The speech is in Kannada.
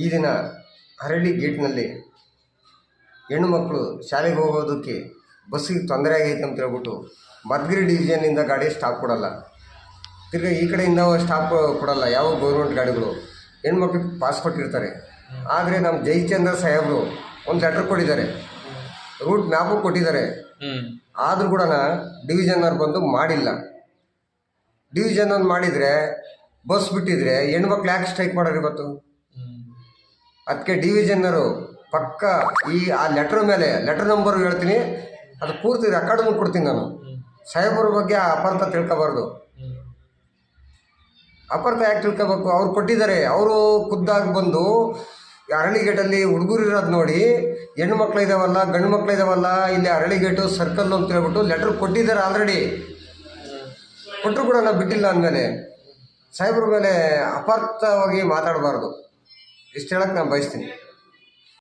ಈ ದಿನ ಹರಳಿ ಗೇಟ್ನಲ್ಲಿ ಹೆಣ್ಣು ಮಕ್ಕಳು ಶಾಲೆಗೆ ಹೋಗೋದಕ್ಕೆ ಬಸ್ಸಿಗೆ ತೊಂದರೆ ಆಗೈತೆ ಅಂತ ಹೇಳ್ಬಿಟ್ಟು ಮಧುಗಿರಿ ಡಿವಿಷನ್ನಿಂದ ಗಾಡಿ ಸ್ಟಾಪ್ ಕೊಡಲ್ಲ, ತಿರ್ಗಿ ಈ ಕಡೆಯಿಂದ ಸ್ಟಾಪ್ ಕೊಡಲ್ಲ. ಯಾವ ಗೌರ್ಮೆಂಟ್ ಗಾಡಿಗಳು ಹೆಣ್ಮಕ್ಳಿಗೆ ಪಾಸ್ ಕೊಟ್ಟಿರ್ತಾರೆ. ಆದರೆ ನಮ್ಮ ಜಯಚಂದ್ರ ಸಾಹೇಬರು ಒಂದು ಲೆಟ್ರ್ ಕೊಟ್ಟಿದ್ದಾರೆ, ರೂಟ್ ಮ್ಯಾಪು ಕೊಟ್ಟಿದ್ದಾರೆ. ಆದರೂ ಕೂಡ ಡಿವಿಷನ್ನವ್ರು ಬಂದು ಮಾಡಿಲ್ಲ. ಡಿವಿಷನ್ ಮಾಡಿದರೆ ಬಸ್ ಬಿಟ್ಟಿದ್ರೆ ಹೆಣ್ಮಕ್ಳು ಯಾಕೆ ಸ್ಟ್ರೈಕ್ ಮಾಡೋರು ಇವತ್ತು? ಅದಕ್ಕೆ ಡಿವಿಷನ್ನರು ಪಕ್ಕ ಆ ಲೆಟ್ರ್ ಮೇಲೆ ಲೆಟ್ರ್ ನಂಬರ್ ಹೇಳ್ತೀನಿ, ಅದು ಪೂರ್ತಿ ರೆಕಾರ್ಡನ್ನು ಕೊಡ್ತೀನಿ ನಾನು. ಸಾಹೇಬರ ಬಗ್ಗೆ ಅಪಾರ್ಥ ತಿಳ್ಕೊಬಾರ್ದು. ಅಪಾರ್ಥ ಯಾಕೆ ತಿಳ್ಕೊಬೇಕು? ಅವ್ರು ಕೊಟ್ಟಿದ್ದಾರೆ. ಅವರು ಖುದ್ದಾಗಿ ಬಂದು ಅರಳಿಗೇಟಲ್ಲಿ ಹುಡುಗರು ಇರೋದು ನೋಡಿ, ಹೆಣ್ಣು ಮಕ್ಳು ಇದಾವಲ್ಲ ಗಂಡು ಮಕ್ಳು ಇದಾವಲ್ಲ ಇಲ್ಲಿ ಅರಳಿಗೇಟು ಸರ್ಕಲ್ ಅಂತ ಹೇಳ್ಬಿಟ್ಟು ಲೆಟ್ರ್ ಕೊಟ್ಟಿದ್ದಾರೆ. ಆಲ್ರೆಡಿ ಕೊಟ್ಟರು ಕೂಡ ನಾವು ಬಿಟ್ಟಿಲ್ಲ ಅಂದಮೇಲೆ ಸಾಹೇಬ್ರ ಮೇಲೆ ಅಪಾರ್ಥವಾಗಿ ಮಾತಾಡಬಾರ್ದು. ಇಷ್ಟು ಹೇಳಕ್ಕೆ ನಾನು ಬಯಸ್ತೀನಿ.